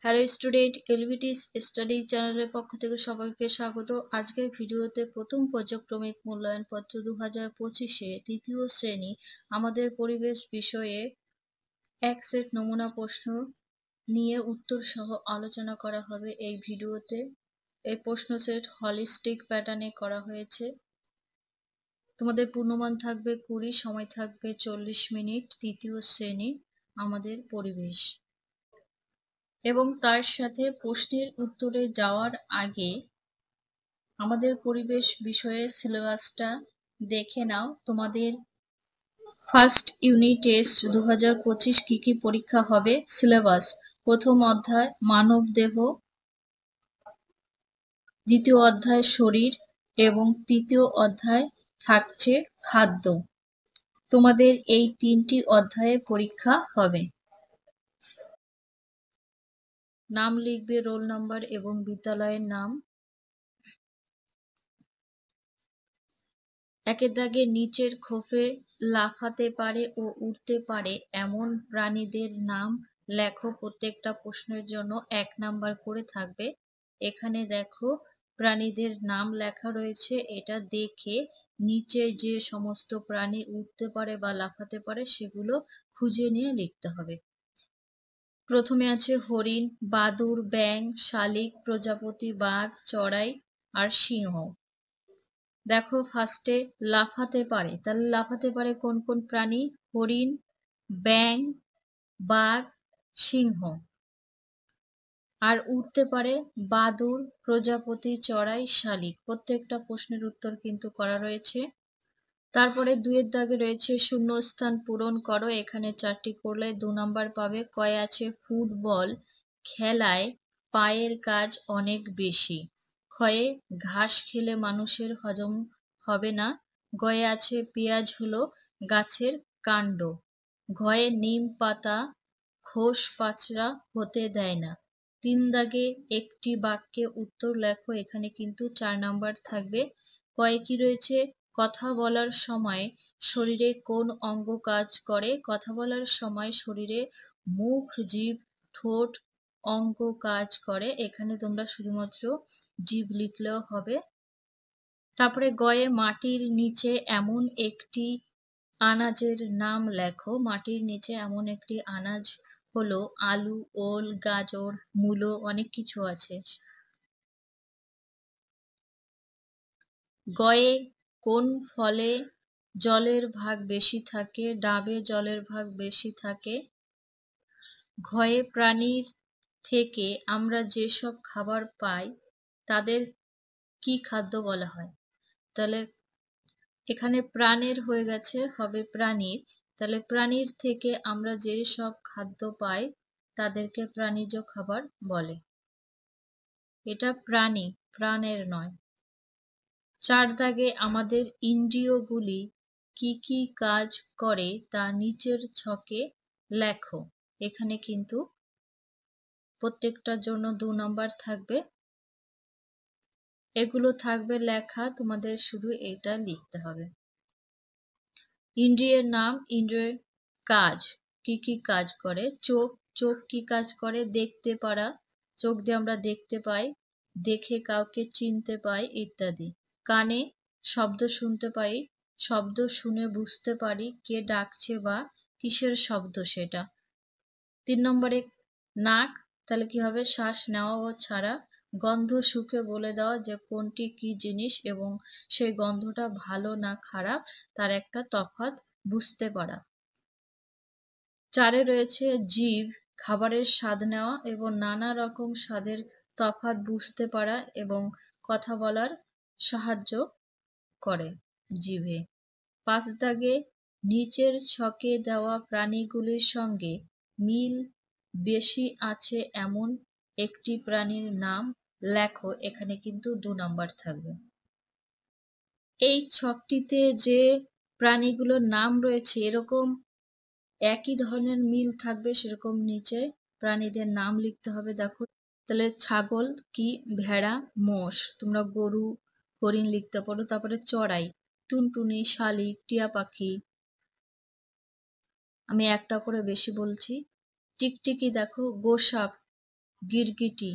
Hello student, এলভিটি study চ্যানেলের পক্ষ থেকে সবাইকে স্বাগত। আজকের ভিডিওতে প্রথম পর্যায়ক্রমিক মূল্যায়ন পত্র 2025-এ তৃতীয় শ্রেণী আমাদের পরিবেশ বিষয়ে এক সেট নমুনা প্রশ্ন নিয়ে উত্তর সহ আলোচনা করা হবে এই ভিডিওতে। এই প্রশ্ন সেট হলিস্টিক প্যাটার্নে করা হয়েছে। তোমাদের পূর্ণমান থাকবে 20, সময় থাকবে 40 মিনিট। তৃতীয় শ্রেণী আমাদের পরিবেশ, এবং তার সাথে প্রশ্নের উত্তরে যাওয়ার আগে আমাদের পরিবেশ বিষয়ে সিলেবাসটা দেখে নাও। তোমাদের ফার্স্ট ইউনিট টেস্ট 2025 কি পরীক্ষা হবে। সিলেবাস: প্রথম অধ্যায় মানব দেহ, দ্বিতীয় অধ্যায় শরীর, এবং তৃতীয় অধ্যায় থাকছে খাদ্য। তোমাদের এই 3টি অধ্যায়ে পরীক্ষা হবে। নাম লিখবে, রোল নাম্বার এবং বিদ্যালয়ের নাম। একের দাগে নিচের খোপে লাফাতে পারে ও উড়তে পারে এমন প্রাণীদের নাম লেখো। প্রত্যেকটা প্রশ্নের জন্য 1 নাম্বার করে থাকবে। এখানে দেখো প্রাণীদের নাম লেখা রয়েছে। এটা দেখে নিচে যে সমস্ত প্রাণী উড়তে পারে বা লাফাতে পারে সেগুলো খুঁজে নিয়ে লিখতে হবে। প্রথমে আছে হরিণ, বাদুড়, ব্যাঙ, শালিক, প্রজাপতি, বাঘ, চড়াই আর সিংহ। দেখো ফার্স্টে লাফাতে পারে, তাহলে লাফাতে পারে কোন কোন প্রাণী? হরিণ, ব্যাঙ, বাঘ, সিংহ। আর উড়তে পারে বাদুড়, প্রজাপতি, চড়াই, শালিক। প্রত্যেকটা প্রশ্নের উত্তর কিন্তু করা রয়েছে। তারপরে 2 দাগে রয়েছে শূন্যস্থান পূরণ করো। এখানে 4টি করলে 2 নাম্বার পাবে। কয়ে আছে ফুটবল খেলায় পায়ের কাজ অনেক বেশি। ক্ষয়ে ঘাস খেলে মানুষের হজম হবে না। গয়ে আছে পেঁয়াজ হলো গাছের কাণ্ড। ঘয়ে নিম পাতা খোস পাচড়া হতে দেয় না। 3 দাগে একটি বাক্যে উত্তর লেখো। এখানে কিন্তু 4 নাম্বার থাকবে। কয়ে কি রয়েছে? কথা বলার সময় শরীরে কোন অঙ্গ কাজ করে? কথা বলার সময় শরীরে মুখ, জিভ, ঠোঁট অঙ্গ কাজ করে। এখানে তোমরা শুধুমাত্র জিভ লিখলেও হবে। তারপরে গয়ে মাটির নিচে এমন একটি আনাজের নাম লেখো। মাটির নিচে এমন একটি আনাজ হলো আলু, ওল, গাজর, মূলো, অনেক কিছু আছে। গয়ে কোন ফলে জলের ভাগ বেশি থাকে? ডাবে জলের ভাগ বেশি থাকে। ঘয়ে প্রাণীর থেকে আমরা যেসব খাবার পাই তাদের কি খাদ্য বলা হয়? তাহলে এখানে প্রাণের হয়ে গেছে, হবে প্রাণীর। তাহলে প্রাণীর থেকে আমরা যে সব খাদ্য পাই তাদেরকে প্রাণীজ খাবার বলে। এটা প্রাণী, প্রাণের নয়। 4 দাগে আমাদের ইন্দ্রিয়গুলি কি কি কাজ করে তা নিচের ছকে লেখো। এখানে কিন্তু প্রত্যেকটার জন্য 2 নাম্বার থাকবে। এগুলো থাকবে লেখা, তোমাদের শুধু এটা লিখতে হবে। ইন্দ্রিয়ের নাম, ইন্দ্রিয়ের কাজ, কি কি কাজ করে? চোখ, চোখ কি কাজ করে? দেখতে পারা, চোখ দিয়ে আমরা দেখতে পাই, দেখে কাউকে চিনতে পাই ইত্যাদি। কানে শব্দ শুনতে পাই, শব্দ শুনে বুঝতে পারি কে ডাকছে বা কিসের শব্দ সেটা। 3 নম্বরে নাক, তাহলে কি হবে? শ্বাস নেওয়া ও ছাড়া। গন্ধ শুকে বলে দেওয়া যে কোনটি কি জিনিস এবং সেই গন্ধটা ভালো না খারাপ তার একটা তফাৎ বুঝতে পারা। 4 রয়েছে জিভ, খাবারের স্বাদ নেওয়া এবং নানা রকম স্বাদের তফাৎ বুঝতে পারা এবং কথা বলার সাহায্য করে জিভে। 5 দাগে নিচের ছকে দেওয়া প্রাণীগুলির সঙ্গে মিল বেশি আছে এমন একটি প্রাণীর নাম লেখো। এখানে কিন্তু 2 নাম্বার থাকবে। এই ছকটিতে যে প্রাণীগুলোর নাম রয়েছে এরকম একই ধরনের মিল থাকবে, সেরকম নিচে প্রাণীদের নাম লিখতে হবে। দেখো তাহলে ছাগল কি? ভেড়া, মোষ। তোমরা গরু, হরিণ লিখতে পারো। তারপরে চড়াই, টুনটুনি, শালিক, টিয়া পাখি। আমি একটা করে বেশি বলছি। টিকটিকি দেখো গোসাপ, গিরগিটি।